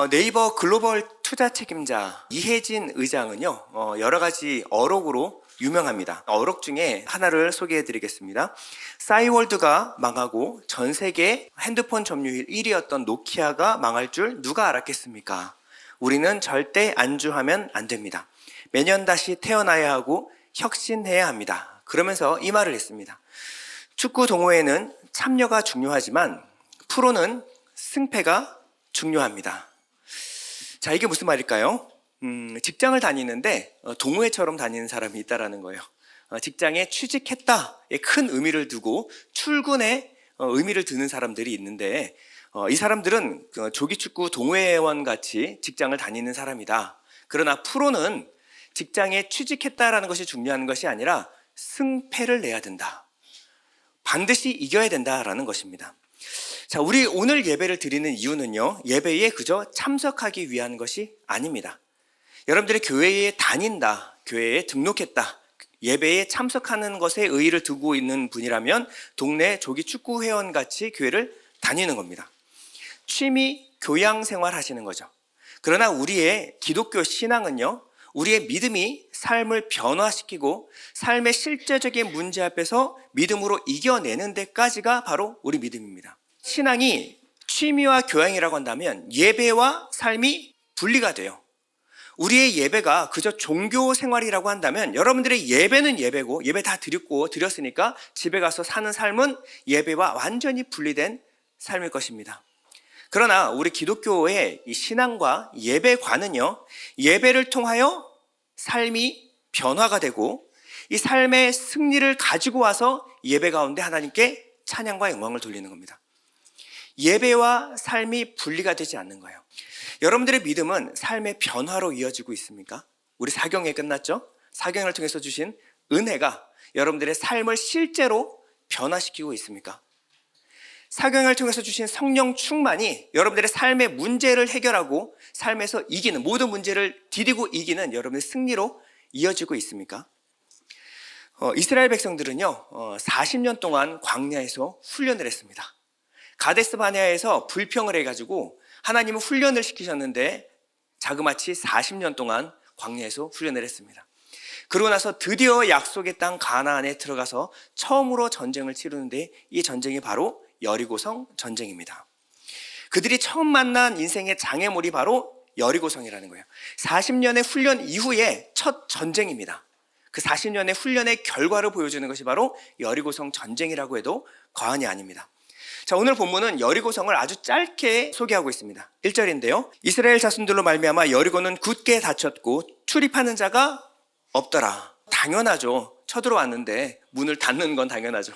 네이버 글로벌 투자 책임자 이혜진 의장은요, 여러 가지 어록으로 유명합니다. 어록 중에 하나를 소개해 드리겠습니다. 싸이월드가 망하고 전 세계 핸드폰 점유율 1위였던 노키아가 망할 줄 누가 알았겠습니까? 우리는 절대 안주하면 안 됩니다. 매년 다시 태어나야 하고 혁신해야 합니다. 그러면서 이 말을 했습니다. 축구 동호회는 참여가 중요하지만 프로는 승패가 중요합니다. 자, 이게 무슨 말일까요? 직장을 다니는데 동호회처럼 다니는 사람이 있다라는 거예요. 직장에 취직했다에 큰 의미를 두고 출근에 의미를 두는 사람들이 있는데 이 사람들은 조기축구 동호회원 같이 직장을 다니는 사람이다. 그러나 프로는 직장에 취직했다라는 것이 중요한 것이 아니라 승패를 내야 된다. 반드시 이겨야 된다라는 것입니다. 자, 우리 오늘 예배를 드리는 이유는요, 예배에 그저 참석하기 위한 것이 아닙니다. 여러분들이 교회에 다닌다, 교회에 등록했다, 예배에 참석하는 것에 의의를 두고 있는 분이라면 동네 조기 축구 회원 같이 교회를 다니는 겁니다. 취미 교양 생활 하시는 거죠. 그러나 우리의 기독교 신앙은요, 우리의 믿음이 삶을 변화시키고 삶의 실제적인 문제 앞에서 믿음으로 이겨내는 데까지가 바로 우리 믿음입니다. 신앙이 취미와 교양이라고 한다면 예배와 삶이 분리가 돼요. 우리의 예배가 그저 종교 생활이라고 한다면 여러분들의 예배는 예배고 예배 다 드렸으니까 집에 가서 사는 삶은 예배와 완전히 분리된 삶일 것입니다. 그러나 우리 기독교의 이 신앙과 예배관은요, 예배를 통하여 삶이 변화가 되고 이 삶의 승리를 가지고 와서 예배 가운데 하나님께 찬양과 영광을 돌리는 겁니다. 예배와 삶이 분리가 되지 않는 거예요. 여러분들의 믿음은 삶의 변화로 이어지고 있습니까? 우리 사경에 끝났죠? 사경을 통해서 주신 은혜가 여러분들의 삶을 실제로 변화시키고 있습니까? 사경을 통해서 주신 성령 충만이 여러분들의 삶의 문제를 해결하고 삶에서 이기는, 모든 문제를 디디고 이기는 여러분의 승리로 이어지고 있습니까? 이스라엘 백성들은요, 40년 동안 광야에서 훈련을 했습니다. 가데스 바네아에서 불평을 해가지고 하나님은 훈련을 시키셨는데 자그마치 40년 동안 광야에서 훈련을 했습니다. 그러고 나서 드디어 약속의 땅 가나안에 들어가서 처음으로 전쟁을 치르는데 이 전쟁이 바로 여리고성 전쟁입니다. 그들이 처음 만난 인생의 장애물이 바로 여리고성이라는 거예요. 40년의 훈련 이후에 첫 전쟁입니다. 그 40년의 훈련의 결과를 보여주는 것이 바로 여리고성 전쟁이라고 해도 과언이 아닙니다. 자, 오늘 본문은 여리고성을 아주 짧게 소개하고 있습니다. 1절인데요. 이스라엘 자손들로 말미암아 여리고는 굳게 닫혔고 출입하는 자가 없더라. 당연하죠. 쳐들어왔는데 문을 닫는 건 당연하죠.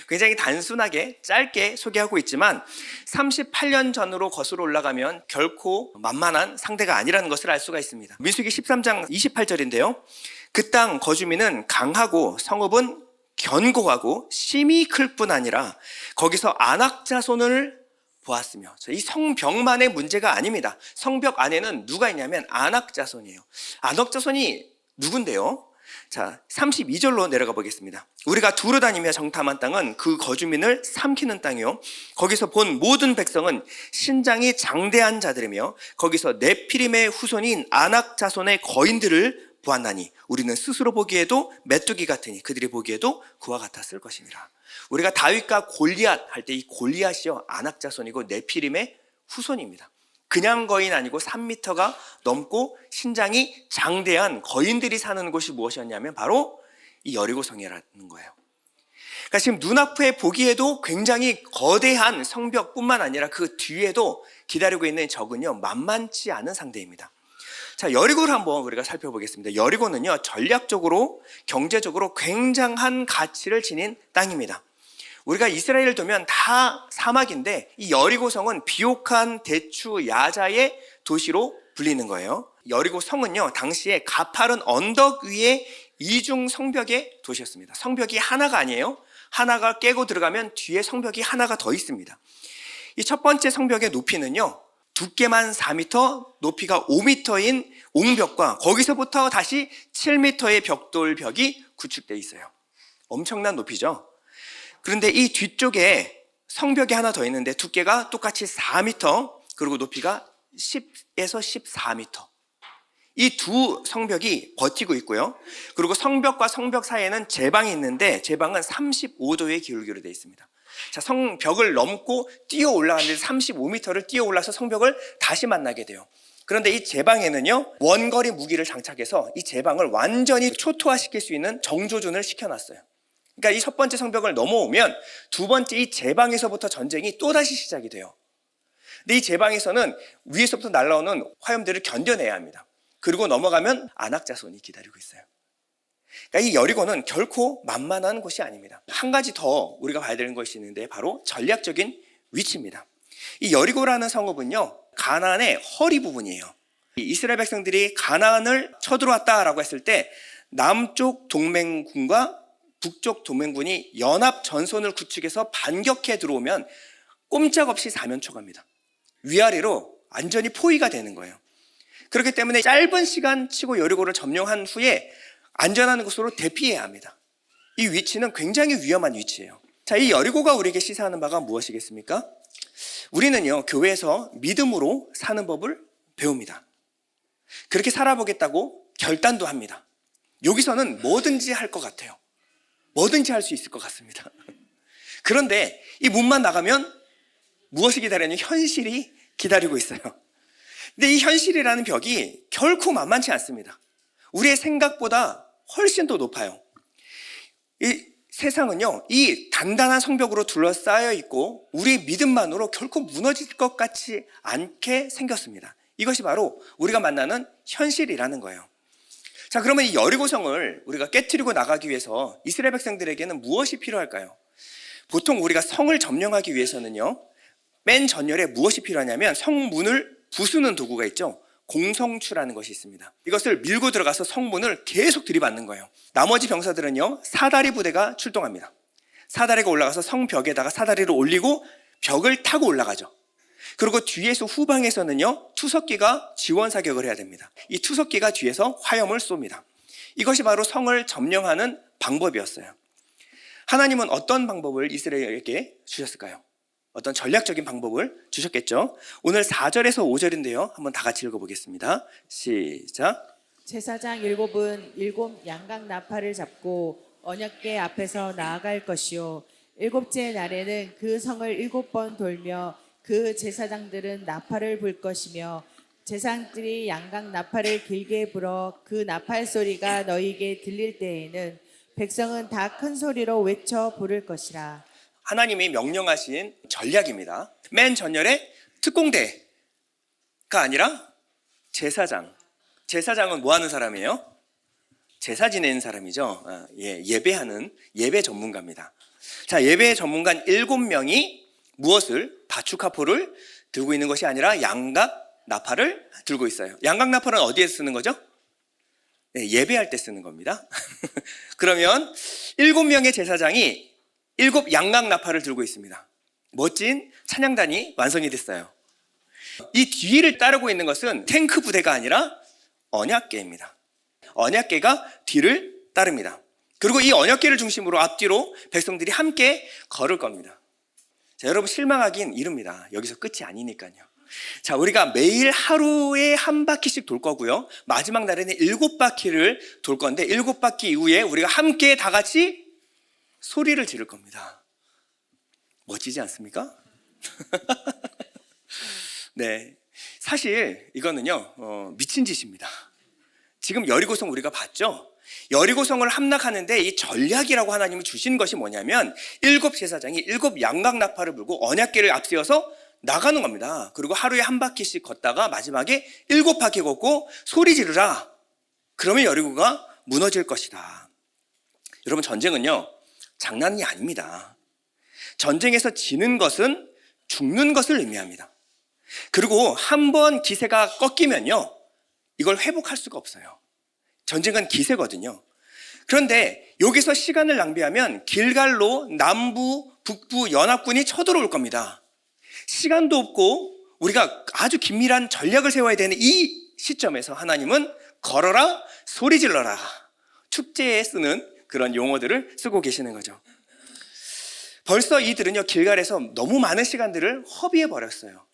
굉장히 단순하게 짧게 소개하고 있지만 38년 전으로 거슬러 올라가면 결코 만만한 상대가 아니라는 것을 알 수가 있습니다. 민수기 13장 28절인데요. 그 땅 거주민은 강하고 성읍은 견고하고 심히 클 뿐 아니라 거기서 안악 자손을 보았으며, 이 성벽만의 문제가 아닙니다. 성벽 안에는 누가 있냐면 안악 자손이에요. 안악 자손이 누군데요? 자, 32절로 내려가 보겠습니다. 우리가 두루 다니며 정탐한 땅은 그 거주민을 삼키는 땅이요, 거기서 본 모든 백성은 신장이 장대한 자들이며 거기서 네피림의 후손인 안악 자손의 거인들을 보았나니 우리는 스스로 보기에도 메뚜기 같으니 그들이 보기에도 그와 같았을 것이니라. 우리가 다윗과 골리앗 할 때 이 골리앗이요, 안악 자손이고 네피림의 후손입니다. 그냥 거인 아니고 3m가 넘고 신장이 장대한 거인들이 사는 곳이 무엇이었냐면 바로 이 여리고성이라는 거예요. 그러니까 지금 눈앞에 보기에도 굉장히 거대한 성벽뿐만 아니라 그 뒤에도 기다리고 있는 적은요, 만만치 않은 상대입니다. 자, 여리고를 한번 우리가 살펴보겠습니다. 여리고는요, 전략적으로 경제적으로 굉장한 가치를 지닌 땅입니다. 우리가 이스라엘을 두면 다 사막인데 이 여리고성은 비옥한 대추 야자의 도시로 불리는 거예요. 여리고성은요, 당시에 가파른 언덕 위에 이중 성벽의 도시였습니다. 성벽이 하나가 아니에요. 하나가 깨고 들어가면 뒤에 성벽이 하나가 더 있습니다. 이 첫 번째 성벽의 높이는요, 두께만 4m, 높이가 5m인 옹벽과 거기서부터 다시 7m의 벽돌벽이 구축되어 있어요. 엄청난 높이죠. 그런데 이 뒤쪽에 성벽이 하나 더 있는데 두께가 똑같이 4m, 그리고 높이가 10에서 14m. 이 두 성벽이 버티고 있고요. 그리고 성벽과 성벽 사이에는 제방이 있는데 제방은 35도의 기울기로 되어 있습니다. 자, 성벽을 넘고 뛰어 올라가는데 35m를 뛰어 올라서 성벽을 다시 만나게 돼요. 그런데 이 제방에는요, 원거리 무기를 장착해서 이 제방을 완전히 초토화시킬 수 있는 정조준을 시켜놨어요. 그러니까 이 첫 번째 성벽을 넘어오면 두 번째 이 제방에서부터 전쟁이 또다시 시작이 돼요. 근데 이 제방에서는 위에서부터 날아오는 화염들을 견뎌내야 합니다. 그리고 넘어가면 안악자손이 기다리고 있어요. 그러니까 이 여리고는 결코 만만한 곳이 아닙니다. 한 가지 더 우리가 봐야 되는 것이 있는데 바로 전략적인 위치입니다. 이 여리고라는 성읍은요, 가나안의 허리 부분이에요. 이스라엘 백성들이 가나안을 쳐들어왔다라고 했을 때 남쪽 동맹군과 북쪽 동맹군이 연합 전선을 구축해서 반격해 들어오면 꼼짝없이 사면초갑니다. 위아래로 완전히 포위가 되는 거예요. 그렇기 때문에 짧은 시간 치고 여리고를 점령한 후에 안전한 곳으로 대피해야 합니다. 이 위치는 굉장히 위험한 위치예요. 자, 이 여리고가 우리에게 시사하는 바가 무엇이겠습니까? 우리는요, 교회에서 믿음으로 사는 법을 배웁니다. 그렇게 살아보겠다고 결단도 합니다. 여기서는 뭐든지 할 것 같아요. 뭐든지 할 수 있을 것 같습니다. 그런데 이 문만 나가면 무엇이 기다리냐면 현실이 기다리고 있어요. 근데 이 현실이라는 벽이 결코 만만치 않습니다. 우리의 생각보다 훨씬 더 높아요. 이 세상은요, 이 단단한 성벽으로 둘러싸여 있고 우리의 믿음만으로 결코 무너질 것 같지 않게 생겼습니다. 이것이 바로 우리가 만나는 현실이라는 거예요. 자, 그러면 이 여리고성을 우리가 깨트리고 나가기 위해서 이스라엘 백성들에게는 무엇이 필요할까요? 보통 우리가 성을 점령하기 위해서는요, 맨 전열에 무엇이 필요하냐면 성문을 부수는 도구가 있죠. 공성추라는 것이 있습니다. 이것을 밀고 들어가서 성문을 계속 들이받는 거예요. 나머지 병사들은요, 사다리 부대가 출동합니다. 사다리가 올라가서 성벽에다가 사다리를 올리고 벽을 타고 올라가죠. 그리고 뒤에서 후방에서는요, 투석기가 지원 사격을 해야 됩니다. 이 투석기가 뒤에서 화염을 쏩니다. 이것이 바로 성을 점령하는 방법이었어요. 하나님은 어떤 방법을 이스라엘에게 주셨을까요? 어떤 전략적인 방법을 주셨겠죠. 오늘 4절에서 5절인데요. 한번 다 같이 읽어보겠습니다. 시작. 제사장 7은 7 양각 나팔을 잡고 언약궤 앞에서 나아갈 것이요 7째 날에는 그 성을 7번 돌며 그 제사장들은 나팔을 불 것이며 제사장들이 양각 나팔을 길게 불어 그 나팔 소리가 너희에게 들릴 때에는 백성은 다 큰 소리로 외쳐 부를 것이라. 하나님이 명령하신 전략입니다. 맨 전열에 특공대가 아니라 제사장. 제사장은 뭐 하는 사람이에요? 제사 지내는 사람이죠. 예배하는 예배 전문가입니다. 자, 예배 전문가 7명이 무엇을? 바추카포를 들고 있는 것이 아니라 양각 나팔을 들고 있어요. 양각 나팔은 어디에 쓰는 거죠? 네, 예배할 때 쓰는 겁니다. 그러면 7명의 제사장이 7 양각 나팔을 들고 있습니다. 멋진 찬양단이 완성이 됐어요. 이 뒤를 따르고 있는 것은 탱크 부대가 아니라 언약궤입니다. 언약궤가 뒤를 따릅니다. 그리고 이 언약궤를 중심으로 앞뒤로 백성들이 함께 걸을 겁니다. 자, 여러분 실망하긴 이릅니다. 여기서 끝이 아니니까요. 자, 우리가 매일 하루에 한 바퀴씩 돌 거고요. 마지막 날에는 7바퀴를 돌 건데 7바퀴 이후에 우리가 함께 다 같이 소리를 지를 겁니다. 멋지지 않습니까? 네, 사실 이거는요, 미친 짓입니다. 지금 여리고성 우리가 봤죠? 여리고성을 함락하는데 이 전략이라고 하나님이 주신 것이 뭐냐면 7 제사장이 7 양각 나팔을 불고 언약궤를 앞세워서 나가는 겁니다. 그리고 하루에 한 바퀴씩 걷다가 마지막에 7바퀴 걷고 소리 지르라. 그러면 여리고가 무너질 것이다. 여러분, 전쟁은요, 장난이 아닙니다. 전쟁에서 지는 것은 죽는 것을 의미합니다. 그리고 한번 기세가 꺾이면요, 이걸 회복할 수가 없어요. 전쟁은 기세거든요. 그런데 여기서 시간을 낭비하면 길갈로 남부, 북부 연합군이 쳐들어올 겁니다. 시간도 없고 우리가 아주 긴밀한 전략을 세워야 되는 이 시점에서 하나님은 걸어라, 소리 질러라, 축제에 쓰는 그런 용어들을 쓰고 계시는 거죠. 벌써 이들은요, 길갈에서 너무 많은 시간들을 허비해 버렸어요.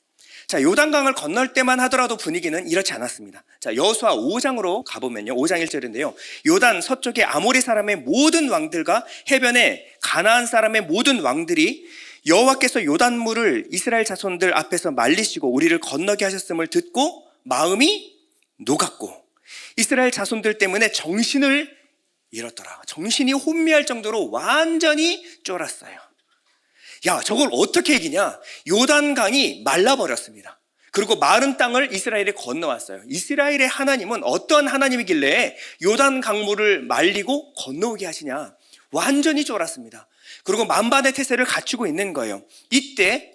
자, 요단강을 건널 때만 하더라도 분위기는 이렇지 않았습니다. 자, 여호수아 5장으로 가보면요. 5장 1절인데요. 요단 서쪽의 아모리 사람의 모든 왕들과 해변의 가나안 사람의 모든 왕들이 여호와께서 요단물을 이스라엘 자손들 앞에서 말리시고 우리를 건너게 하셨음을 듣고 마음이 녹았고 이스라엘 자손들 때문에 정신을 잃었더라. 정신이 혼미할 정도로 완전히 쫄았어요. 야, 저걸 어떻게 이기냐? 요단강이 말라버렸습니다. 그리고 마른 땅을 이스라엘이 건너왔어요. 이스라엘의 하나님은 어떤 하나님이길래 요단 강물을 말리고 건너오게 하시냐? 완전히 쫄았습니다. 그리고 만반의 태세를 갖추고 있는 거예요. 이때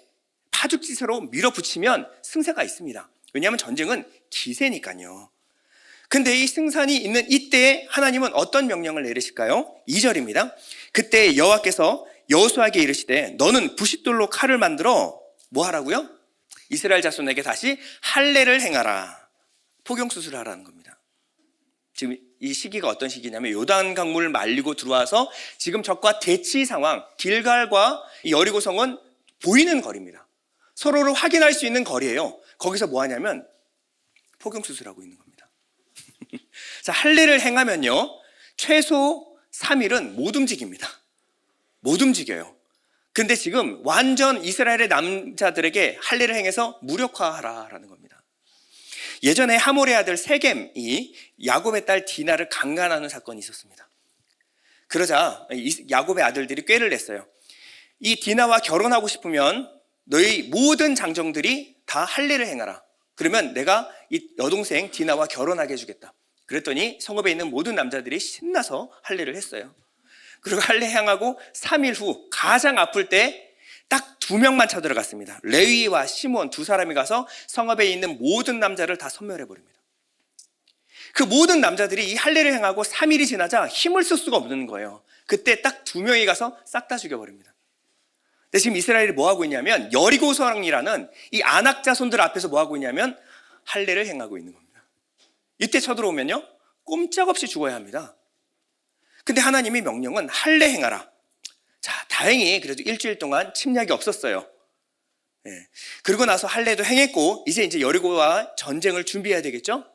파죽지세로 밀어붙이면 승세가 있습니다. 왜냐하면 전쟁은 기세니까요. 근데 이 승산이 있는 이때에 하나님은 어떤 명령을 내리실까요? 2절입니다. 그때 여호와께서 여호수아에게 이르시되 너는 부싯돌로 칼을 만들어 뭐 하라고요? 이스라엘 자손에게 다시 할례를 행하라. 포경수술을 하라는 겁니다. 지금 이 시기가 어떤 시기냐면 요단 강물을 말리고 들어와서 지금 적과 대치 상황, 길갈과 여리고성은 보이는 거리입니다. 서로를 확인할 수 있는 거리예요. 거기서 뭐 하냐면 포경수술하고 있는 겁니다. 자, 할례를 행하면요 최소 3일은 못 움직입니다. 못 움직여요. 근데 지금 완전 이스라엘의 남자들에게 할례를 행해서 무력화하라라는 겁니다. 예전에 하몰의 아들 세겜이 야곱의 딸 디나를 강간하는 사건이 있었습니다. 그러자 야곱의 아들들이 꾀를 냈어요. 이 디나와 결혼하고 싶으면 너희 모든 장정들이 다 할례를 행하라. 그러면 내가 이 여동생 디나와 결혼하게 해주겠다. 그랬더니 성읍에 있는 모든 남자들이 신나서 할례를 했어요. 그리고 할례 행하고 3일 후 가장 아플 때 딱 2명만 쳐들어갔습니다. 레위와 시몬 2사람이 가서 성읍에 있는 모든 남자를 다 섬멸해버립니다. 그 모든 남자들이 이 할례를 행하고 3일이 지나자 힘을 쓸 수가 없는 거예요. 그때 딱 2명이 가서 싹 다 죽여버립니다. 근데 지금 이스라엘이 뭐 하고 있냐면 여리고성이라는 이 아낙 자손들 앞에서 뭐 하고 있냐면 할례를 행하고 있는 겁니다. 이때 쳐들어오면요 꼼짝없이 죽어야 합니다. 근데 하나님의 명령은 할례 행하라. 자, 다행히 그래도 일주일 동안 침략이 없었어요. 예. 그리고 나서 할례도 행했고 이제 여리고와 전쟁을 준비해야 되겠죠?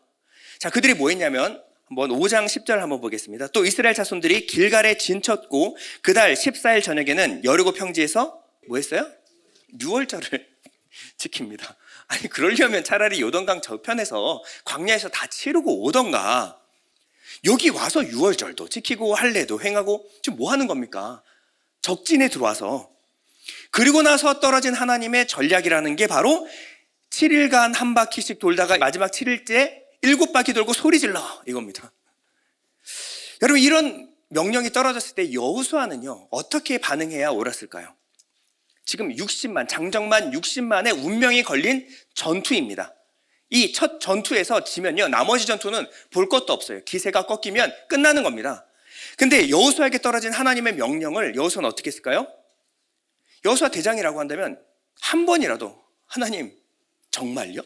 자, 그들이 뭐 했냐면 한번 5장 10절 한번 보겠습니다. 또 이스라엘 자손들이 길갈에 진쳤고 그달 14일 저녁에는 여리고 평지에서 뭐 했어요? 유월절을 지킵니다. 아니 그러려면 차라리 요단강 저편에서 광야에서 다 치르고 오던가 여기 와서 유월절도 지키고 할례도 행하고 지금 뭐 하는 겁니까? 적진에 들어와서. 그리고 나서 떨어진 하나님의 전략이라는 게 바로 7일간 한 바퀴씩 돌다가 마지막 7일째 7바퀴 돌고 소리 질러 이겁니다. 여러분 이런 명령이 떨어졌을 때 여호수아는요 어떻게 반응해야 옳았을까요? 지금 장정만 60만의 운명이 걸린 전투입니다. 이 첫 전투에서 지면요 나머지 전투는 볼 것도 없어요. 기세가 꺾이면 끝나는 겁니다. 근데 여호수아에게 떨어진 하나님의 명령을 여호수아는 어떻게 했을까요? 여호수아 대장이라고 한다면 한 번이라도 하나님 정말요?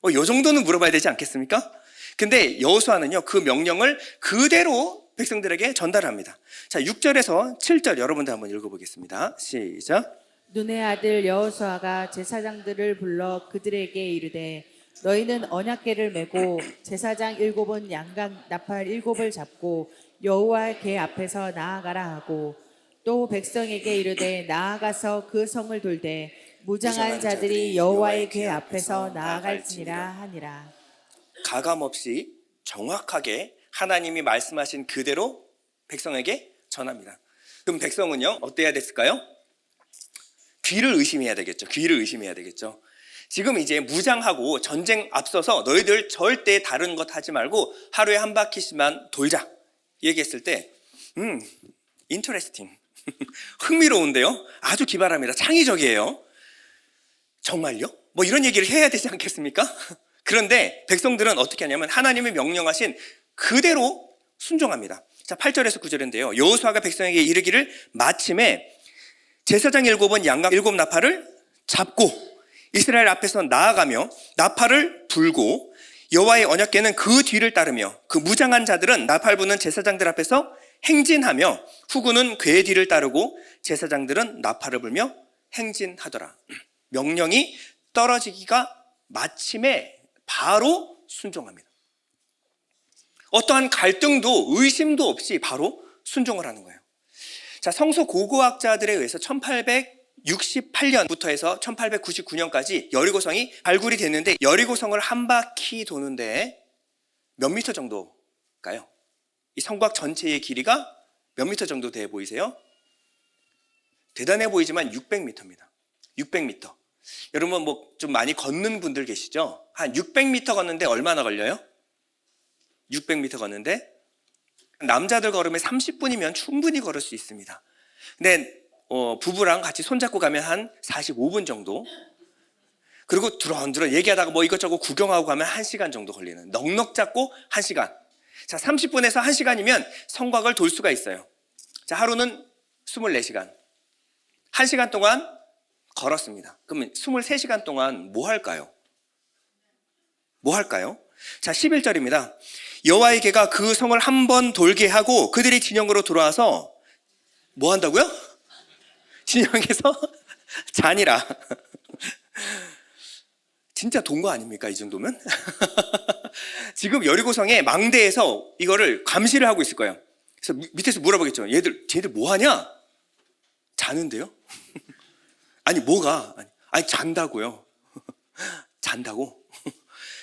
이 정도는 물어봐야 되지 않겠습니까? 근데 여호수아는요 그 명령을 그대로 백성들에게 전달합니다. 자, 6절에서 7절 여러분들 한번 읽어보겠습니다. 시작. 눈의 아들 여호수아가 제사장들을 불러 그들에게 이르되 너희는 언약궤를 메고 제사장 7은 양각 나팔 7을 잡고 여호와 궤 앞에서 나아가라 하고 또 백성에게 이르되 나아가서 그 성을 돌되 무장한 자들이 여호와의 궤 앞에서 나아갈지니라 하니라. 가감없이 정확하게 하나님이 말씀하신 그대로 백성에게 전합니다. 그럼 백성은요 어때야 됐을까요? 귀를 의심해야 되겠죠. 귀를 의심해야 되겠죠. 지금 이제 무장하고 전쟁 앞서서 너희들 절대 다른 것 하지 말고 하루에 한 바퀴씩만 돌자 얘기했을 때 인터레스팅 흥미로운데요. 아주 기발합니다. 창의적이에요. 정말요? 뭐 이런 얘기를 해야 되지 않겠습니까? 그런데 백성들은 어떻게 하냐면 하나님이 명령하신 그대로 순종합니다. 자, 8절에서 9절인데요. 여호수아가 백성에게 이르기를 마침에 제사장 7은 양각 7 나팔을 잡고 이스라엘 앞에서 나아가며 나팔을 불고 여호와의 언약궤는 그 뒤를 따르며 그 무장한 자들은 나팔 부는 제사장들 앞에서 행진하며 후군은 궤 뒤를 따르고 제사장들은 나팔을 불며 행진하더라. 명령이 떨어지기가 마침에 바로 순종합니다. 어떠한 갈등도 의심도 없이 바로 순종을 하는 거예요. 자, 성서 고고학자들에 의해서 1868년부터 해서 1899년까지 여리고성이 발굴이 됐는데, 여리고성을 한 바퀴 도는데 몇 미터 정도일까요? 이 성곽 전체의 길이가 몇 미터 정도 돼 보이세요? 대단해 보이지만 600m입니다. 600m. 여러분 뭐 좀 많이 걷는 분들 계시죠? 한 600m 걷는데 얼마나 걸려요? 600m 걷는데 남자들 걸으면 30분이면 충분히 걸을 수 있습니다. 근데 부부랑 같이 손잡고 가면 한 45분 정도. 그리고 두런두런 얘기하다가 뭐 이것저것 구경하고 가면 1시간 정도 걸리는, 넉넉 잡고 1시간. 자, 30분에서 1시간이면 성곽을 돌 수가 있어요. 자, 하루는 24시간. 1시간 동안 걸었습니다. 그러면 23시간 동안 뭐 할까요? 뭐 할까요? 자, 11절입니다. 여호와의 개가 그 성을 한 번 돌게 하고 그들이 진영으로 돌아와서 뭐 한다고요? 진영에서 자니라. 진짜 동거 아닙니까? 이 정도면? 지금 여리고성의 망대에서 이거를 감시를 하고 있을 거예요. 그래서 밑에서 물어보겠죠. 쟤들 뭐 하냐? 자는데요? 아니, 뭐가? 아니, 잔다고요. 잔다고?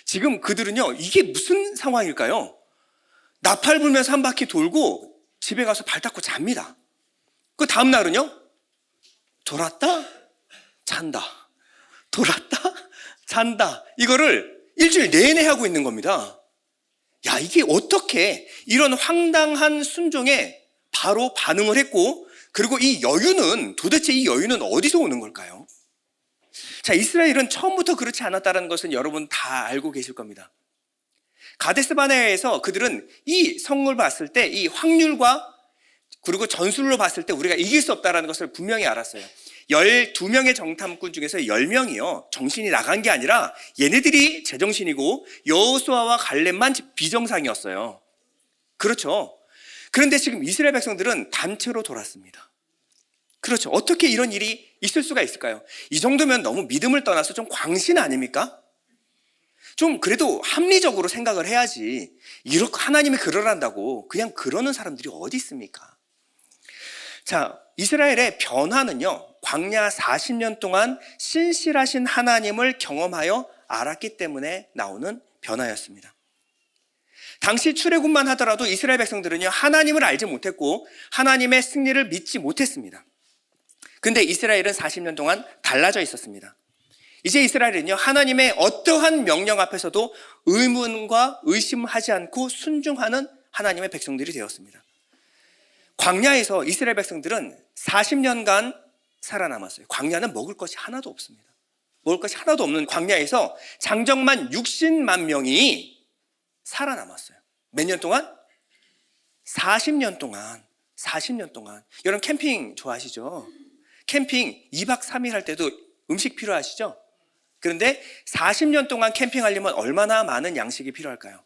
지금 그들은요, 이게 무슨 상황일까요? 나팔 불면서 한 바퀴 돌고 집에 가서 발 닦고 잡니다. 그 다음 날은요, 돌았다, 잔다. 돌았다, 잔다. 이거를 일주일 내내 하고 있는 겁니다. 야, 이게 어떻게 이런 황당한 순종에 바로 반응을 했고, 그리고 도대체 이 여유는 어디서 오는 걸까요? 자, 이스라엘은 처음부터 그렇지 않았다는 것은 여러분 다 알고 계실 겁니다. 가데스 바네아에서 그들은 이 성을 봤을 때 이 확률과 그리고 전술로 봤을 때 우리가 이길 수 없다는 것을 분명히 알았어요. 12명의 정탐꾼 중에서 10명이요, 정신이 나간 게 아니라 얘네들이 제정신이고 여호수아와 갈렙만 비정상이었어요. 그렇죠. 그런데 지금 이스라엘 백성들은 단체로 돌았습니다. 그렇죠. 어떻게 이런 일이 있을 수가 있을까요? 이 정도면 너무 믿음을 떠나서 좀 광신 아닙니까? 좀 그래도 합리적으로 생각을 해야지. 이렇게 하나님이 그러란다고 그냥 그러는 사람들이 어디 있습니까? 자, 이스라엘의 변화는요, 광야 40년 동안 신실하신 하나님을 경험하여 알았기 때문에 나오는 변화였습니다. 당시 출애굽만 하더라도 이스라엘 백성들은요, 하나님을 알지 못했고 하나님의 승리를 믿지 못했습니다. 근데 이스라엘은 40년 동안 달라져 있었습니다. 이제 이스라엘은요, 하나님의 어떠한 명령 앞에서도 의문과 의심하지 않고 순종하는 하나님의 백성들이 되었습니다. 광야에서 이스라엘 백성들은 40년간 살아남았어요. 광야는 먹을 것이 하나도 없습니다. 먹을 것이 하나도 없는 광야에서 장정만 60만 명이 살아남았어요. 몇 년 동안? 40년 동안. 40년 동안. 여러분 캠핑 좋아하시죠? 캠핑 2박 3일 할 때도 음식 필요하시죠? 그런데 40년 동안 캠핑하려면 얼마나 많은 양식이 필요할까요?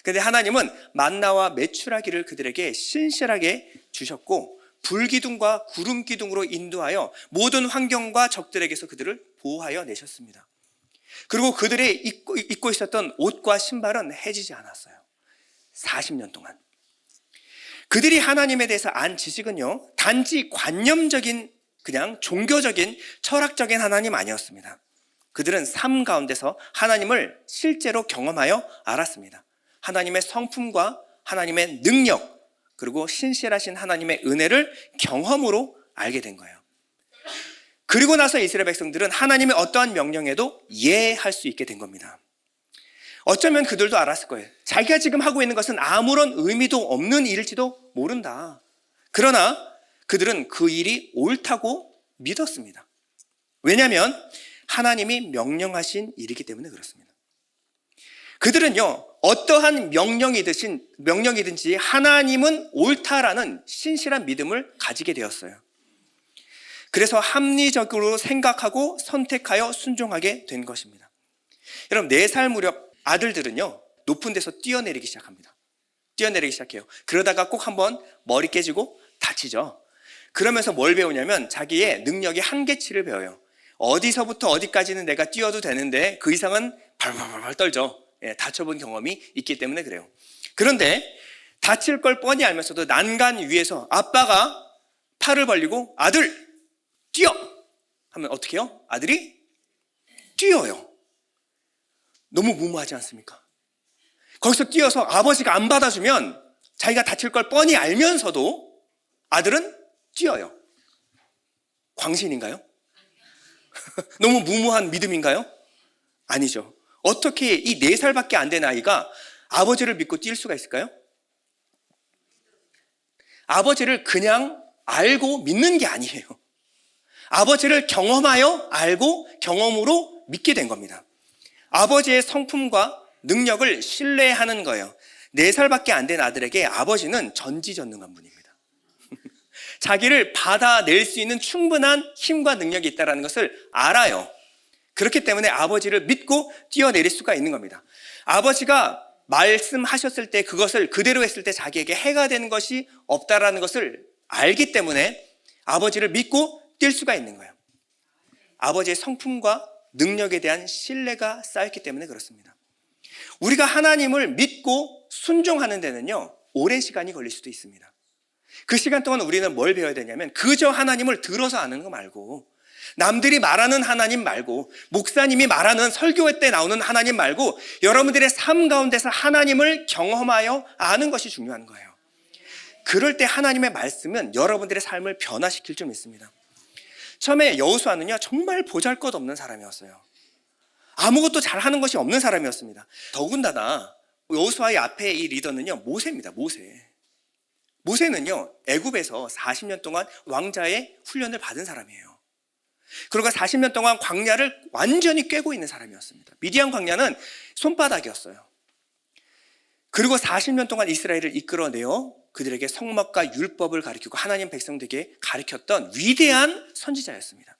그런데 하나님은 만나와 메추라기를 그들에게 신실하게 주셨고 불기둥과 구름기둥으로 인도하여 모든 환경과 적들에게서 그들을 보호하여 내셨습니다. 그리고 그들의 입고 있었던 옷과 신발은 해지지 않았어요. 40년 동안. 그들이 하나님에 대해서 안 지식은요, 단지 관념적인, 그냥 종교적인, 철학적인 하나님 아니었습니다. 그들은 삶 가운데서 하나님을 실제로 경험하여 알았습니다. 하나님의 성품과 하나님의 능력, 그리고 신실하신 하나님의 은혜를 경험으로 알게 된 거예요. 그리고 나서 이스라엘 백성들은 하나님의 어떠한 명령에도 예할 수 있게 된 겁니다. 어쩌면 그들도 알았을 거예요. 자기가 지금 하고 있는 것은 아무런 의미도 없는 일일지도 모른다. 그러나 그들은 그 일이 옳다고 믿었습니다. 왜냐하면 하나님이 명령하신 일이기 때문에 그렇습니다. 그들은요, 어떠한 명령이든지 하나님은 옳다라는 신실한 믿음을 가지게 되었어요. 그래서 합리적으로 생각하고 선택하여 순종하게 된 것입니다. 여러분, 4살 무렵 아들들은요, 높은 데서 뛰어내리기 시작합니다. 뛰어내리기 시작해요. 그러다가 꼭 한번 머리 깨지고 다치죠. 그러면서 뭘 배우냐면 자기의 능력의 한계치를 배워요. 어디서부터 어디까지는 내가 뛰어도 되는데 그 이상은 발발발 떨죠. 다쳐본 경험이 있기 때문에 그래요. 그런데 다칠 걸 뻔히 알면서도 난간 위에서 아빠가 팔을 벌리고 아들 뛰어 하면 어떻게 해요? 아들이 뛰어요. 너무 무모하지 않습니까? 거기서 뛰어서 아버지가 안 받아주면 자기가 다칠 걸 뻔히 알면서도 아들은 뛰어요. 광신인가요? 너무 무모한 믿음인가요? 아니죠. 어떻게 이 4살밖에 안 된 아이가 아버지를 믿고 뛸 수가 있을까요? 아버지를 그냥 알고 믿는 게 아니에요. 아버지를 경험하여 알고 경험으로 믿게 된 겁니다. 아버지의 성품과 능력을 신뢰하는 거예요. 4살밖에 안 된 아들에게 아버지는 전지전능한 분입니다. 자기를 받아낼 수 있는 충분한 힘과 능력이 있다는 것을 알아요. 그렇기 때문에 아버지를 믿고 뛰어내릴 수가 있는 겁니다. 아버지가 말씀하셨을 때 그것을 그대로 했을 때 자기에게 해가 되는 것이 없다라는 것을 알기 때문에 아버지를 믿고 뛸 수가 있는 거예요. 아버지의 성품과 능력에 대한 신뢰가 쌓였기 때문에 그렇습니다. 우리가 하나님을 믿고 순종하는 데는요, 오랜 시간이 걸릴 수도 있습니다. 그 시간 동안 우리는 뭘 배워야 되냐면 그저 하나님을 들어서 아는 거 말고, 남들이 말하는 하나님 말고, 목사님이 말하는 설교 때 나오는 하나님 말고, 여러분들의 삶 가운데서 하나님을 경험하여 아는 것이 중요한 거예요. 그럴 때 하나님의 말씀은 여러분들의 삶을 변화시킬 줄 믿습니다. 처음에 여호수아는요, 정말 보잘것없는 사람이었어요. 아무것도 잘하는 것이 없는 사람이었습니다. 더군다나 여호수아의 앞에 이 리더는요, 모세입니다. 모세는요, 애굽에서 40년 동안 왕자의 훈련을 받은 사람이에요. 그리고 40년 동안 광야를 완전히 꿰고 있는 사람이었습니다. 미디안 광야는 손바닥이었어요. 그리고 40년 동안 이스라엘을 이끌어내어 그들에게 성막과 율법을 가르치고 하나님 백성들에게 가르쳤던 위대한 선지자였습니다.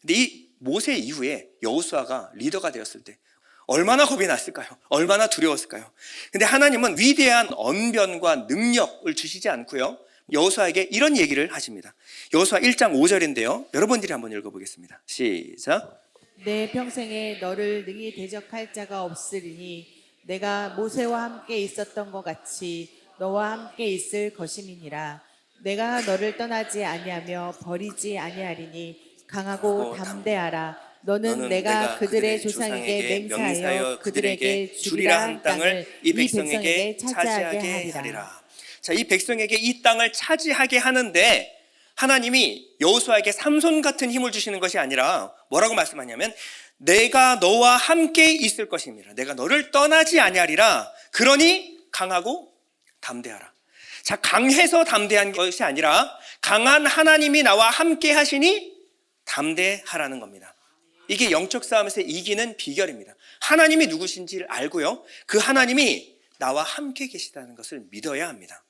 근데 이 모세 이후에 여호수아가 리더가 되었을 때 얼마나 겁이 났을까요? 얼마나 두려웠을까요? 근데 하나님은 위대한 언변과 능력을 주시지 않고요, 여호수아에게 이런 얘기를 하십니다. 여호수아 1장 5절인데요. 여러분들이 한번 읽어보겠습니다. 시작. 내 평생에 너를 능히 대적할 자가 없으리니 내가 모세와 함께 있었던 것 같이 너와 함께 있을 것임이니라. 내가 너를 떠나지 아니하며 버리지 아니하리니 강하고 담대하라. 너는 내가 그들의 조상에게 맹세하여 그들에게 주리라 한 땅을 이 백성에게 차지하게 하리라. 자, 이 백성에게 이 땅을 차지하게 하는데 하나님이 여호수아에게 삼손 같은 힘을 주시는 것이 아니라 뭐라고 말씀하냐면 내가 너와 함께 있을 것입니다. 내가 너를 떠나지 아니하리라. 그러니 강하고 담대하라. 자, 강해서 담대한 것이 아니라 강한 하나님이 나와 함께 하시니 담대하라는 겁니다. 이게 영적 싸움에서 이기는 비결입니다. 하나님이 누구신지를 알고요, 그 하나님이 나와 함께 계시다는 것을 믿어야 합니다.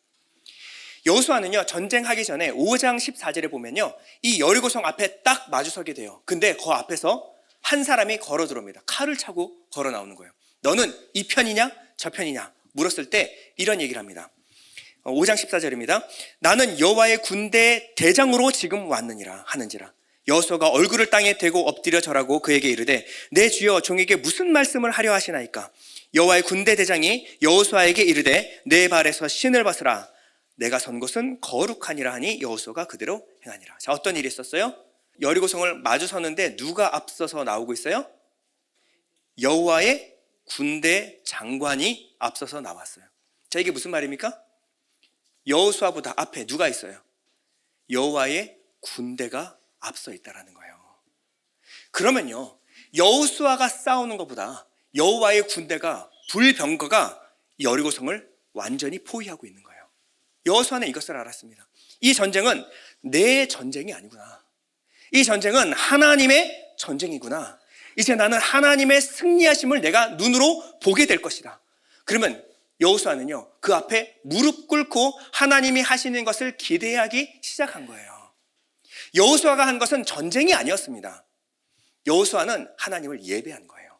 여호수아는요, 전쟁하기 전에 5장 14절에 보면요, 이 여리고성 앞에 딱 마주서게 돼요. 근데 그 앞에서 한 사람이 걸어 들어옵니다. 칼을 차고 걸어 나오는 거예요. 너는 이 편이냐 저 편이냐 물었을 때 이런 얘기를 합니다. 5장 14절입니다. 나는 여호와의 군대 대장으로 지금 왔느니라 하는지라. 여호수아가 얼굴을 땅에 대고 엎드려 절하고 그에게 이르되 내 주여 종에게 무슨 말씀을 하려 하시나이까. 여호와의 군대 대장이 여호수아에게 이르되 내 발에서 신을 벗으라. 내가 선 곳은 거룩하니라 하니 여호수아가 그대로 행하니라. 자, 어떤 일이 있었어요? 여리고성을 마주서는데 누가 앞서서 나오고 있어요? 여호와의 군대 장관이 앞서서 나왔어요. 자, 이게 무슨 말입니까? 여호수아보다 앞에 누가 있어요? 여호와의 군대가 앞서 있다라는 거예요. 그러면요, 여호수아가 싸우는 것보다 여호와의 군대가 불병거가 여리고성을 완전히 포위하고 있는 거예요. 여호수아는 이것을 알았습니다. 이 전쟁은 내 전쟁이 아니구나. 이 전쟁은 하나님의 전쟁이구나. 이제 나는 하나님의 승리하심을 내가 눈으로 보게 될 것이다. 그러면 여호수아는요, 그 앞에 무릎 꿇고 하나님이 하시는 것을 기대하기 시작한 거예요. 여호수아가 한 것은 전쟁이 아니었습니다. 여호수아는 하나님을 예배한 거예요.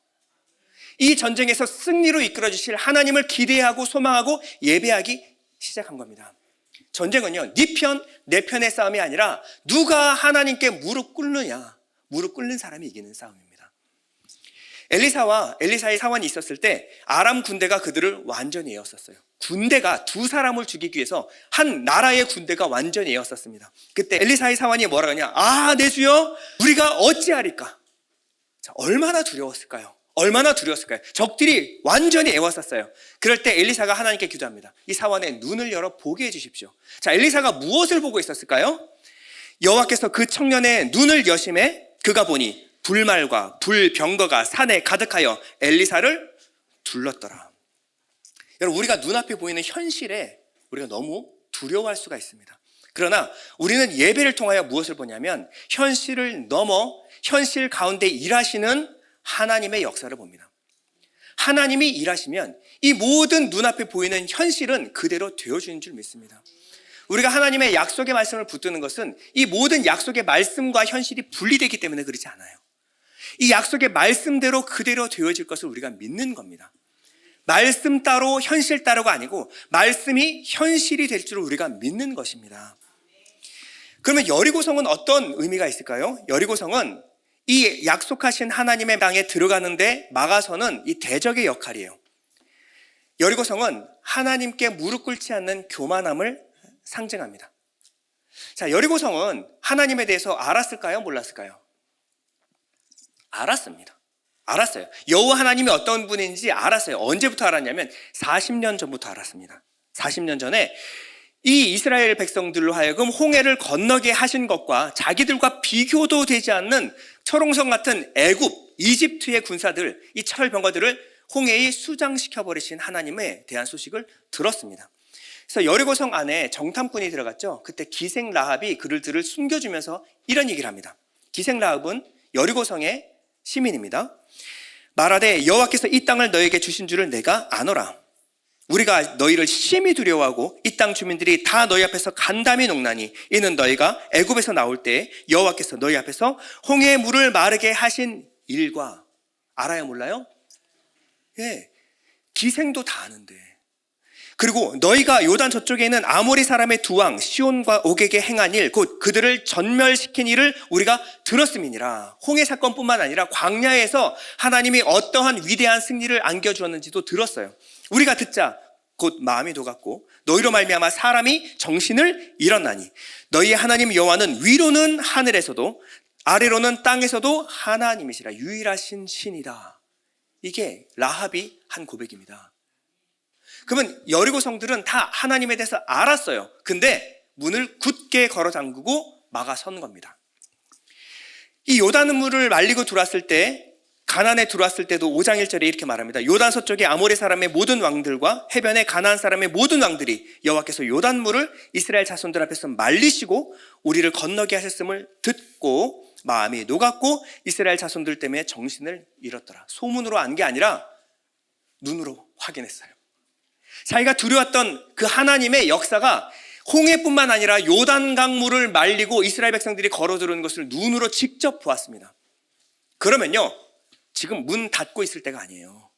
이 전쟁에서 승리로 이끌어 주실 하나님을 기대하고 소망하고 예배하기 시작한 겁니다. 전쟁은요, 네 편, 내 편의 싸움이 아니라 누가 하나님께 무릎 꿇느냐, 무릎 꿇는 사람이 이기는 싸움입니다. 엘리사와 엘리사의 사원이 있었을 때 아람 군대가 그들을 완전히 에웠었어요. 군대가 두 사람을 죽이기 위해서 한 나라의 군대가 완전히 에웠었습니다. 그때 엘리사의 사원이 뭐라 하냐? 내 주여, 우리가 어찌하리까? 자, 얼마나 두려웠을까요? 얼마나 두려웠을까요? 적들이 완전히 애웠었어요. 그럴 때 엘리사가 하나님께 기도합니다. 이 사원의 눈을 열어 보게 해주십시오. 자, 엘리사가 무엇을 보고 있었을까요? 여호와께서 그 청년의 눈을 여심해 그가 보니 불말과 불병거가 산에 가득하여 엘리사를 둘렀더라. 여러분, 우리가 눈앞에 보이는 현실에 우리가 너무 두려워할 수가 있습니다. 그러나 우리는 예배를 통하여 무엇을 보냐면 현실을 넘어 현실 가운데 일하시는 하나님의 역사를 봅니다. 하나님이 일하시면 이 모든 눈앞에 보이는 현실은 그대로 되어주는 줄 믿습니다. 우리가 하나님의 약속의 말씀을 붙드는 것은 이 모든 약속의 말씀과 현실이 분리되기 때문에 그렇지 않아요. 이 약속의 말씀대로 그대로 되어질 것을 우리가 믿는 겁니다. 말씀 따로 현실 따로가 아니고 말씀이 현실이 될 줄 우리가 믿는 것입니다. 그러면 여리고성은 어떤 의미가 있을까요? 여리고성은 이 약속하신 하나님의 땅에 들어가는데 막아서는 이 대적의 역할이에요. 여리고성은 하나님께 무릎 꿇지 않는 교만함을 상징합니다. 자, 여리고성은 하나님에 대해서 알았을까요? 몰랐을까요? 알았습니다. 알았어요. 여호와 하나님이 어떤 분인지 알았어요. 언제부터 알았냐면 40년 전부터 알았습니다. 40년 전에 이 이스라엘 백성들로 하여금 홍해를 건너게 하신 것과 자기들과 비교도 되지 않는 철옹성 같은 애굽, 이집트의 군사들, 이 철병거들을 홍해에 수장시켜버리신 하나님에 대한 소식을 들었습니다. 그래서 여리고성 안에 정탐꾼이 들어갔죠. 그때 기생 라합이 그들을 숨겨주면서 이런 얘기를 합니다. 기생 라합은 여리고성의 시민입니다. 말하되 여호와께서 이 땅을 너에게 주신 줄을 내가 아노라. 우리가 너희를 심히 두려워하고 이 땅 주민들이 다 너희 앞에서 간담이 녹나니 이는 너희가 애굽에서 나올 때 여호와께서 너희 앞에서 홍해의 물을 마르게 하신 일과 알아요, 몰라요? 예, 기생도 다 아는데. 그리고 너희가 요단 저쪽에 있는 아모리 사람의 두 왕 시온과 옥에게 행한 일, 곧 그들을 전멸시킨 일을 우리가 들었음이니라. 홍해 사건뿐만 아니라 광야에서 하나님이 어떠한 위대한 승리를 안겨주었는지도 들었어요. 우리가 듣자 곧 마음이 녹았고 너희로 말미암아 사람이 정신을 잃었나니 너희의 하나님 여호와는 위로는 하늘에서도 아래로는 땅에서도 하나님이시라. 유일하신 신이다. 이게 라합이 한 고백입니다. 그러면 여리고 성들은 다 하나님에 대해서 알았어요. 근데 문을 굳게 걸어 잠그고 막아선 겁니다. 이 요단물을 말리고 들어왔을 때, 가나안에 들어왔을 때도 5장 1절에 이렇게 말합니다. 요단 서쪽의 아모리 사람의 모든 왕들과 해변의 가나안 사람의 모든 왕들이 여호와께서 요단물을 이스라엘 자손들 앞에서 말리시고 우리를 건너게 하셨음을 듣고 마음이 녹았고 이스라엘 자손들 때문에 정신을 잃었더라. 소문으로 안 게 아니라 눈으로 확인했어요. 자기가 두려웠던 그 하나님의 역사가 홍해뿐만 아니라 요단강물을 말리고 이스라엘 백성들이 걸어들어오는 것을 눈으로 직접 보았습니다. 그러면요, 지금 문 닫고 있을 때가 아니에요.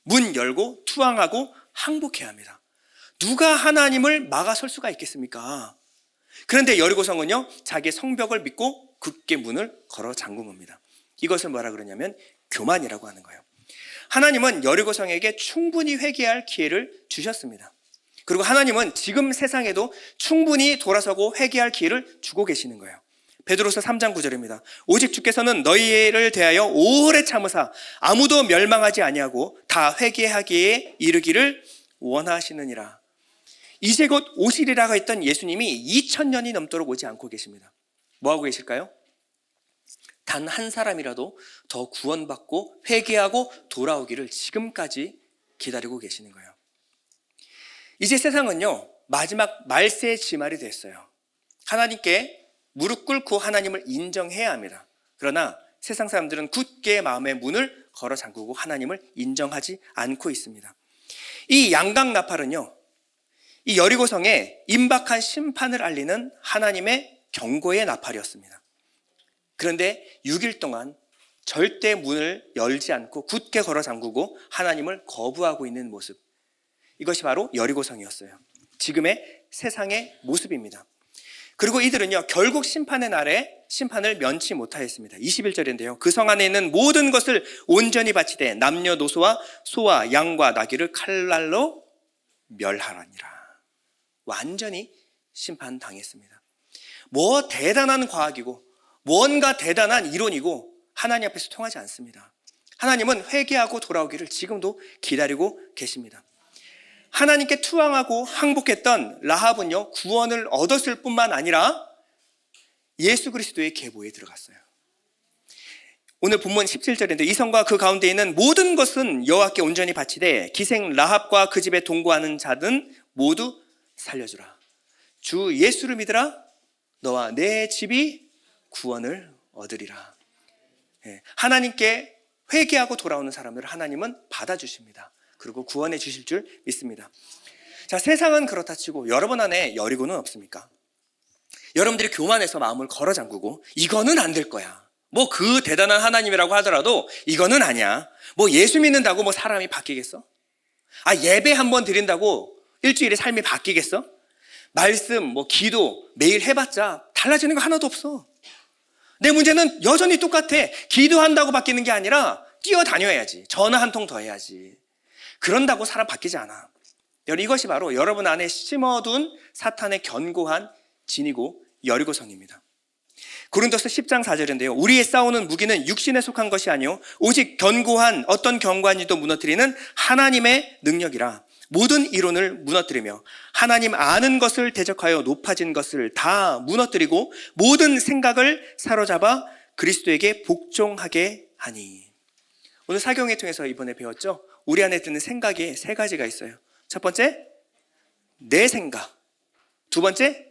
문 열고 투항하고 항복해야 합니다. 누가 하나님을 막아설 수가 있겠습니까? 그런데 여리고성은요, 자기의 성벽을 믿고 굳게 문을 걸어 잠근 겁니다. 이것을 뭐라 그러냐면 교만이라고 하는 거예요. 하나님은 여리고성에게 충분히 회개할 기회를 주셨습니다. 그리고 하나님은 지금 세상에도 충분히 돌아서고 회개할 기회를 주고 계시는 거예요. 베드로서 3장 9절입니다. 오직 주께서는 너희를 대하여 오래 참으사 아무도 멸망하지 아니하고 다 회개하기에 이르기를 원하시느니라. 이제 곧 오시리라고 했던 예수님이 2000년이 넘도록 오지 않고 계십니다. 뭐하고 계실까요? 단 한 사람이라도 더 구원받고 회개하고 돌아오기를 지금까지 기다리고 계시는 거예요. 이제 세상은요, 마지막 말세의 지말이 됐어요. 하나님께 무릎 꿇고 하나님을 인정해야 합니다. 그러나 세상 사람들은 굳게 마음의 문을 걸어 잠그고 하나님을 인정하지 않고 있습니다. 이 양강 나팔은요, 이 여리고성에 임박한 심판을 알리는 하나님의 경고의 나팔이었습니다. 그런데 6일 동안 절대 문을 열지 않고 굳게 걸어 잠그고 하나님을 거부하고 있는 모습, 이것이 바로 여리고성이었어요. 지금의 세상의 모습입니다. 그리고 이들은요, 결국 심판의 날에 심판을 면치 못하였습니다. 21절인데요. 그 성 안에 있는 모든 것을 온전히 바치되 남녀노소와 소와 양과 나귀를 칼날로 멸하라니라. 완전히 심판당했습니다. 뭐 대단한 과학이고 뭔가 대단한 이론이고 하나님 앞에서 통하지 않습니다. 하나님은 회개하고 돌아오기를 지금도 기다리고 계십니다. 하나님께 투항하고 항복했던 라합은요, 구원을 얻었을 뿐만 아니라 예수 그리스도의 계보에 들어갔어요. 오늘 본문 17절인데 이 성과 그 가운데 있는 모든 것은 여호와께 온전히 바치되 기생 라합과 그 집에 동거하는 자든 모두 살려주라. 주 예수를 믿으라. 너와 내 집이 구원을 얻으리라. 하나님께 회개하고 돌아오는 사람들을 하나님은 받아주십니다. 그리고 구원해 주실 줄 믿습니다. 자, 세상은 그렇다 치고 여러분 안에 여리고는 없습니까? 여러분들이 교만해서 마음을 걸어 잠그고 이거는 안 될 거야. 뭐 그 대단한 하나님이라고 하더라도 이거는 아니야. 뭐 예수 믿는다고 뭐 사람이 바뀌겠어? 예배 한번 드린다고 일주일에 삶이 바뀌겠어? 말씀, 뭐 기도 매일 해봤자 달라지는 거 하나도 없어. 내 문제는 여전히 똑같아. 기도한다고 바뀌는 게 아니라 뛰어다녀야지. 전화 한 통 더 해야지. 그런다고 사람 바뀌지 않아. 이것이 바로 여러분 안에 심어둔 사탄의 견고한 진이고 여리고성입니다. 고린도서 10장 4절인데요. 우리의 싸우는 무기는 육신에 속한 것이 아니요 오직 견고한 어떤 견고한지도 무너뜨리는 하나님의 능력이라. 모든 이론을 무너뜨리며 하나님 아는 것을 대적하여 높아진 것을 다 무너뜨리고 모든 생각을 사로잡아 그리스도에게 복종하게 하니. 오늘 사경회 통해서 이번에 배웠죠. 우리 안에 드는 생각이 세 가지가 있어요. 첫 번째, 내 생각. 두 번째,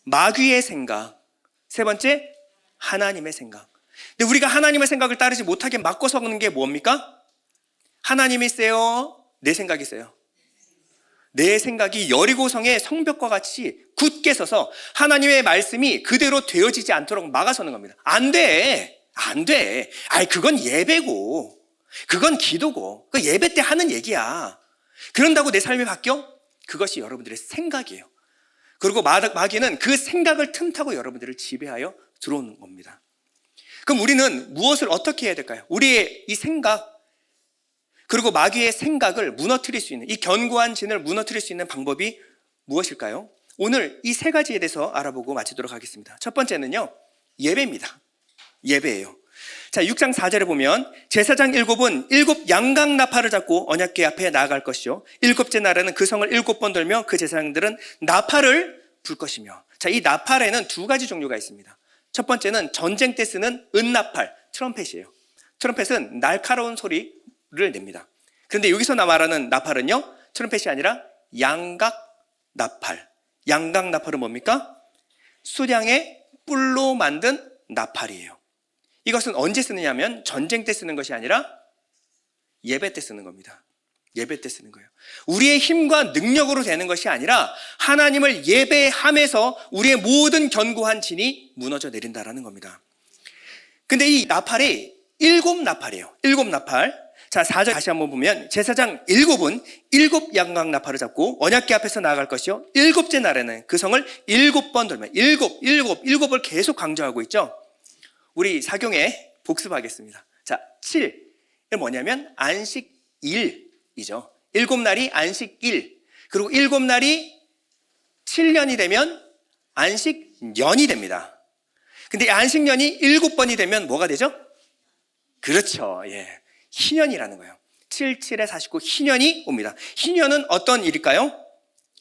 마귀의 생각. 세 번째, 하나님의 생각. 근데 우리가 하나님의 생각을 따르지 못하게 막고 서는 게 뭡니까? 하나님이 세요? 내 생각이 세요? 내 생각이 여리고성의 성벽과 같이 굳게 서서 하나님의 말씀이 그대로 되어지지 않도록 막아서는 겁니다. 안 돼. 안 돼. 그건 예배고, 그건 기도고, 그 예배 때 하는 얘기야. 그런다고 내 삶이 바뀌어? 그것이 여러분들의 생각이에요. 그리고 마귀는 그 생각을 틈타고 여러분들을 지배하여 들어오는 겁니다. 그럼 우리는 무엇을 어떻게 해야 될까요? 우리의 이 생각, 그리고 마귀의 생각을 무너뜨릴 수 있는, 이 견고한 진을 무너뜨릴 수 있는 방법이 무엇일까요? 오늘 이 세 가지에 대해서 알아보고 마치도록 하겠습니다. 첫 번째는요, 예배입니다. 예배예요. 자, 6장 4절에 보면 제사장 일곱은 일곱 양각 나팔을 잡고 언약궤 앞에 나아갈 것이요 일곱째 날에는 그 성을 7번 돌며 그 제사장들은 나팔을 불 것이며. 자, 이 나팔에는 두 가지 종류가 있습니다. 첫 번째는 전쟁 때 쓰는 은나팔, 트럼펫이에요. 트럼펫은 날카로운 소리를 냅니다. 그런데 여기서 말하는 나팔은요, 트럼펫이 아니라 양각 나팔. 양각 나팔은 뭡니까? 수량의 뿔로 만든 나팔이에요. 이것은 언제 쓰느냐면 전쟁 때 쓰는 것이 아니라 예배 때 쓰는 겁니다. 예배 때 쓰는 거예요. 우리의 힘과 능력으로 되는 것이 아니라 하나님을 예배함에서 우리의 모든 견고한 진이 무너져 내린다라는 겁니다. 근데 이 나팔이 7나팔이에요. 7나팔. 자, 4절 다시 한번 보면 제사장 7은 7 양각 나팔을 잡고 언약궤 앞에서 나아갈 것이요 일곱째 날에는 그 성을 7번 돌며. 7을 계속 강조하고 있죠. 우리 사경에 복습하겠습니다. 자, 7은 뭐냐면 안식일이죠. 7날이 안식일. 그리고 7날이 7년이 되면 안식년이 됩니다. 근데 안식년이 7번이 되면 뭐가 되죠? 그렇죠. 희년이라는 거예요. 7, 7에 49 희년이 옵니다. 희년은 어떤 일일까요?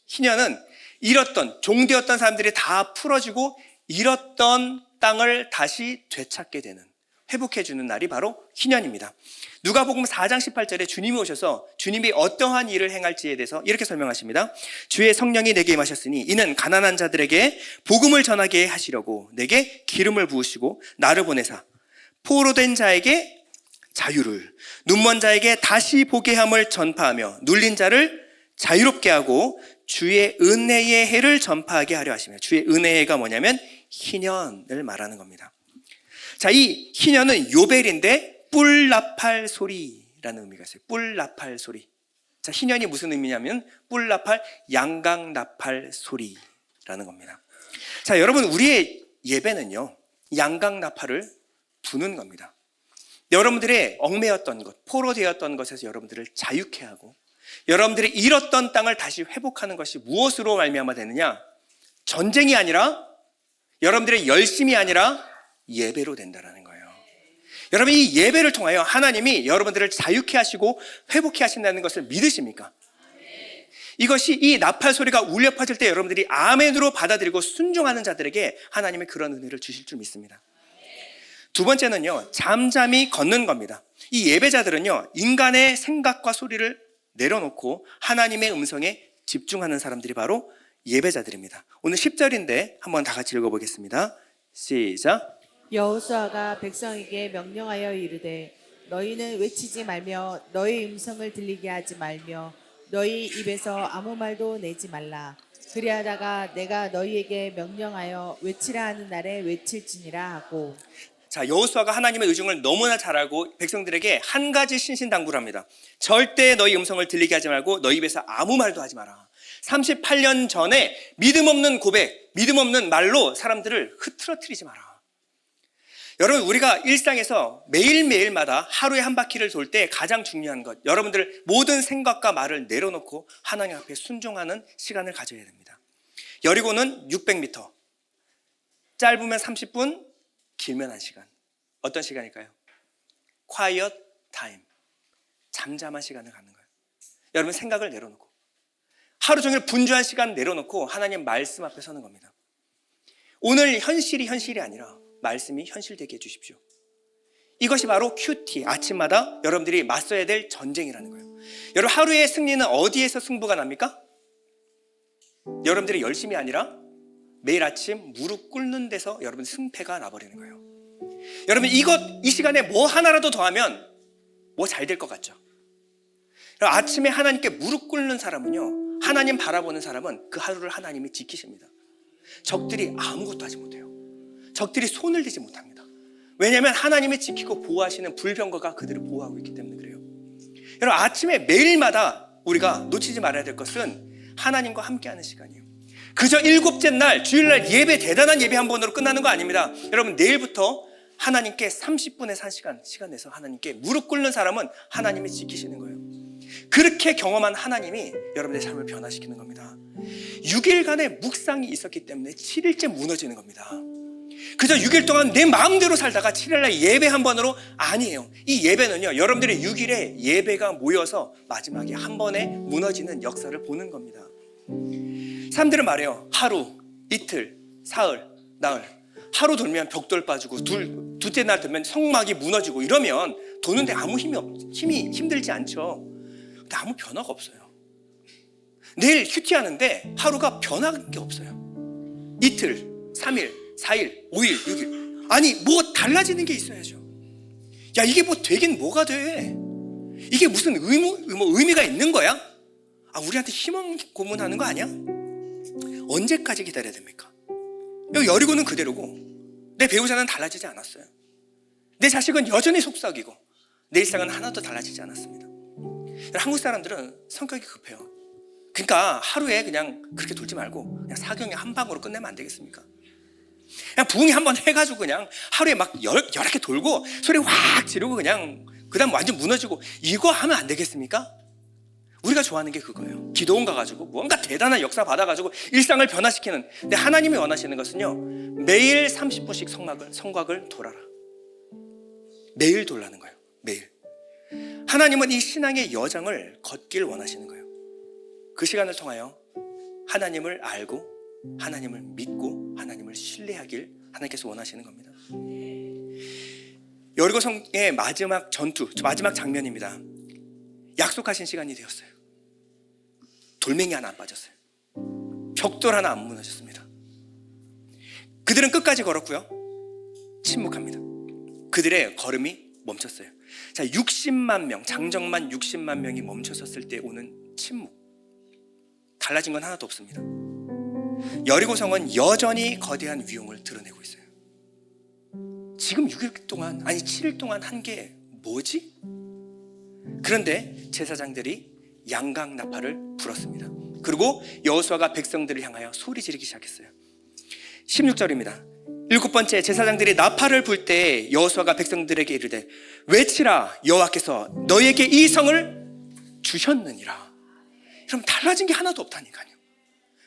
희년은 잃었던, 종되었던 사람들이 다 풀어지고 잃었던 땅을 다시 되찾게 되는, 회복해주는 날이 바로 희년입니다. 누가복음 4장 18절에 주님이 오셔서 주님이 어떠한 일을 행할지에 대해서 이렇게 설명하십니다. 주의 성령이 내게 임하셨으니 이는 가난한 자들에게 복음을 전하게 하시려고 내게 기름을 부으시고 나를 보내사 포로된 자에게 자유를, 눈먼 자에게 다시 보게 함을 전파하며 눌린 자를 자유롭게 하고 주의 은혜의 해를 전파하게 하려 하시며. 주의 은혜의 해가 뭐냐면 희년을 말하는 겁니다. 자, 이 희년은 요벨인데 뿔나팔 소리라는 의미가 있어요. 뿔나팔 소리. 자, 희년이 무슨 의미냐면 뿔나팔, 양각 나팔 소리라는 겁니다. 자, 여러분, 우리의 예배는요, 양강나팔을 부는 겁니다. 여러분들의 얽매였던 것, 포로되었던 것에서 여러분들을 자유케 하고 여러분들이 잃었던 땅을 다시 회복하는 것이 무엇으로 말미암아 되느냐? 전쟁이 아니라, 여러분들의 열심이 아니라 예배로 된다라는 거예요. 여러분, 이 예배를 통하여 하나님이 여러분들을 자유케 하시고 회복케 하신다는 것을 믿으십니까? 이것이, 이 나팔 소리가 울려 퍼질 때 여러분들이 아멘으로 받아들이고 순종하는 자들에게 하나님의 그런 은혜를 주실 줄 믿습니다. 두 번째는요, 잠잠히 걷는 겁니다. 이 예배자들은요, 인간의 생각과 소리를 내려놓고 하나님의 음성에 집중하는 사람들이 바로 예배자들입니다. 오늘 10절인데 한번 다 같이 읽어보겠습니다. 시작. 여호수아가 백성에게 명령하여 이르되 너희는 외치지 말며 너희 음성을 들리게 하지 말며 너희 입에서 아무 말도 내지 말라. 그리하다가 내가 너희에게 명령하여 외치라 하는 날에 외칠지니라 하고. 자, 여호수아가 하나님의 의중을 너무나 잘 알고 백성들에게 한 가지 신신당부를 합니다. 절대 너희 음성을 들리게 하지 말고 너희 입에서 아무 말도 하지 마라. 38년 전에 믿음 없는 고백, 믿음 없는 말로 사람들을 흐트러뜨리지 마라. 여러분, 우리가 일상에서 매일매일마다 하루에 한 바퀴를 돌 때 가장 중요한 것, 여러분들 모든 생각과 말을 내려놓고 하나님 앞에 순종하는 시간을 가져야 됩니다. 여리고는 600m, 짧으면 30분, 길면 1시간. 어떤 시간일까요? Quiet time, 잠잠한 시간을 갖는 거예요. 여러분, 생각을 내려놓고 하루 종일 분주한 시간 내려놓고 하나님 말씀 앞에 서는 겁니다. 오늘 현실이 아니라 말씀이 현실되게 해주십시오. 이것이 바로 큐티, 아침마다 여러분들이 맞서야 될 전쟁이라는 거예요. 여러분, 하루의 승리는 어디에서 승부가 납니까? 여러분들이 열심이 아니라 매일 아침 무릎 꿇는 데서 여러분 승패가 나버리는 거예요. 여러분, 이 시간에 뭐 하나라도 더하면 뭐 잘 될 것 같죠? 아침에 하나님께 무릎 꿇는 사람은요, 하나님 바라보는 사람은 그 하루를 하나님이 지키십니다. 적들이 아무것도 하지 못해요. 적들이 손을 대지 못합니다. 왜냐하면 하나님이 지키고 보호하시는 불병거가 그들을 보호하고 있기 때문에 그래요. 여러분, 아침에 매일마다 우리가 놓치지 말아야 될 것은 하나님과 함께하는 시간이에요. 그저 7째 날 주일날 예배, 대단한 예배 한 번으로 끝나는 거 아닙니다. 여러분, 내일부터 하나님께 30분에서 1시간 시간 내서 하나님께 무릎 꿇는 사람은 하나님이 지키시는 거예요. 그렇게 경험한 하나님이 여러분의 삶을 변화시키는 겁니다. 6일간의 묵상이 있었기 때문에 7일째 무너지는 겁니다. 그저 6일 동안 내 마음대로 살다가 7일날 예배 한 번으로 아니에요. 이 예배는요, 여러분들의 6일에 예배가 모여서 마지막에 한 번에 무너지는 역사를 보는 겁니다. 사람들은 말해요. 하루, 이틀, 사흘, 나흘. 하루 돌면 벽돌 빠지고 둘째 날 되면 성막이 무너지고 이러면 도는데 아무 힘이 힘들지 않죠. 근데 아무 변화가 없어요. 내일 큐티하는데 하루가 변한 게 없어요. 이틀, 3일, 4일, 5일, 6일. 아니, 뭐 달라지는 게 있어야죠. 야, 이게 뭐 되긴 뭐가 돼? 이게 무슨 의미가 있는 거야? 아, 우리한테 희망 고문하는 거 아니야? 언제까지 기다려야 됩니까? 여기 여리고는 그대로고 내 배우자는 달라지지 않았어요. 내 자식은 여전히 속삭이고 내 일상은 하나도 달라지지 않았습니다. 한국 사람들은 성격이 급해요. 그러니까 하루에 그냥 그렇게 돌지 말고 그냥 사경에 한 방으로 끝내면 안 되겠습니까? 그냥 부흥이 한번 해가지고 그냥 하루에 막 여러 개 돌고 소리 확 지르고 그냥 그 다음 완전 무너지고 이거 하면 안 되겠습니까? 우리가 좋아하는 게 그거예요. 기도원 가가지고 뭔가 대단한 역사 받아가지고 일상을 변화시키는. 근데 하나님이 원하시는 것은요, 매일 30분씩 성곽을 돌아라. 매일 돌라는 거예요. 매일. 하나님은 이 신앙의 여정을 걷길 원하시는 거예요. 그 시간을 통하여 하나님을 알고 하나님을 믿고 하나님을 신뢰하길 하나님께서 원하시는 겁니다. 여리고성의 마지막 전투, 마지막 장면입니다. 약속하신 시간이 되었어요. 돌멩이 하나 안 빠졌어요. 벽돌 하나 안 무너졌습니다. 그들은 끝까지 걸었고요, 침묵합니다. 그들의 걸음이 멈췄어요. 자, 60만 명, 장정만 60만 명이 멈춰섰을 때 오는 침묵. 달라진 건 하나도 없습니다. 여리고성은 여전히 거대한 위용을 드러내고 있어요. 지금 6일 동안, 아니 7일 동안 한 게 뭐지? 그런데 제사장들이 양강나팔을 불었습니다. 그리고 여호수아가 백성들을 향하여 소리 지르기 시작했어요. 16절입니다. 일곱 번째 제사장들이 나팔을 불 때 여호수아가 백성들에게 이르되 외치라 여호와께서 너에게 이 성을 주셨느니라. 그럼 달라진 게 하나도 없다니까요.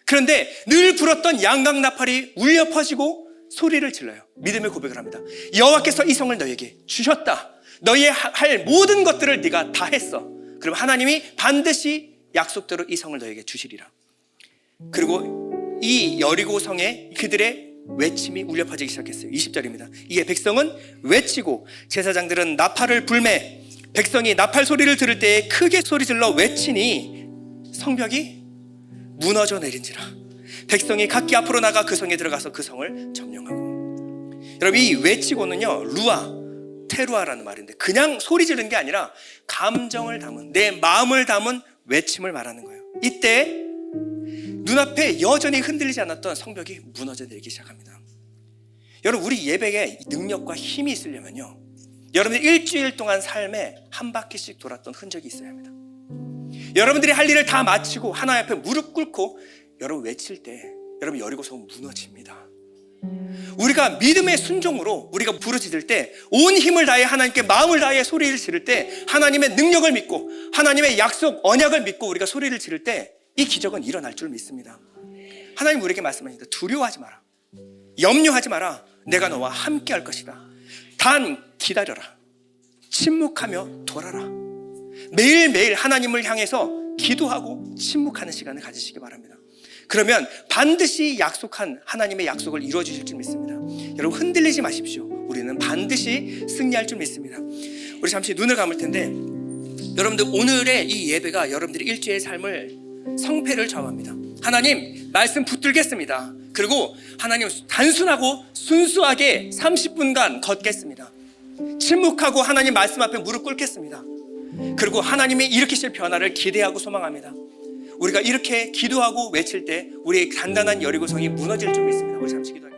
그런데 늘 불었던 양각 나팔이 울려 퍼지고 소리를 질러요. 믿음의 고백을 합니다. 여호와께서 이 성을 너에게 주셨다. 너희 할 모든 것들을 네가 다 했어. 그럼 하나님이 반드시 약속대로 이 성을 너에게 주시리라. 그리고 이 여리고 성에 그들의 외침이 울려 퍼지기 시작했어요. 20절입니다. 이에 백성은 외치고 제사장들은 나팔을 불매 백성이 나팔 소리를 들을 때에 크게 소리질러 외치니 성벽이 무너져 내린지라. 백성이 각기 앞으로 나가 그 성에 들어가서 그 성을 점령하고. 여러분, 이 외치고는요 루아 테루아라는 말인데 그냥 소리 지르는 게 아니라 감정을 담은, 내 마음을 담은 외침을 말하는 거예요. 이때 눈앞에 여전히 흔들리지 않았던 성벽이 무너져 내리기 시작합니다. 여러분, 우리 예배에 능력과 힘이 있으려면요 여러분들 일주일 동안 삶에 한 바퀴씩 돌았던 흔적이 있어야 합니다. 여러분들이 할 일을 다 마치고 하나님 앞에 무릎 꿇고 여러분 외칠 때 여러분 여리고성은 무너집니다. 우리가 믿음의 순종으로 우리가 부르짖을 때 온 힘을 다해 하나님께 마음을 다해 소리를 지를 때 하나님의 능력을 믿고 하나님의 약속 언약을 믿고 우리가 소리를 지를 때 이 기적은 일어날 줄 믿습니다. 하나님 우리에게 말씀하십니다. 두려워하지 마라. 염려하지 마라. 내가 너와 함께 할 것이다. 단 기다려라. 침묵하며 돌아라. 매일매일 하나님을 향해서 기도하고 침묵하는 시간을 가지시기 바랍니다. 그러면 반드시 약속한 하나님의 약속을 이루어 주실 줄 믿습니다. 여러분 흔들리지 마십시오. 우리는 반드시 승리할 줄 믿습니다. 우리 잠시 눈을 감을 텐데 여러분들 오늘의 이 예배가 여러분들의 일주일의 삶을 성패를 좌우합니다. 하나님 말씀 붙들겠습니다. 그리고 하나님 단순하고 순수하게 30분간 걷겠습니다. 침묵하고 하나님 말씀 앞에 무릎 꿇겠습니다. 그리고 하나님의 일으키실 변화를 기대하고 소망합니다. 우리가 이렇게 기도하고 외칠 때 우리의 단단한 여리고성이 무너질 줄 믿습니다. 우리 잠시 기도하겠습니다.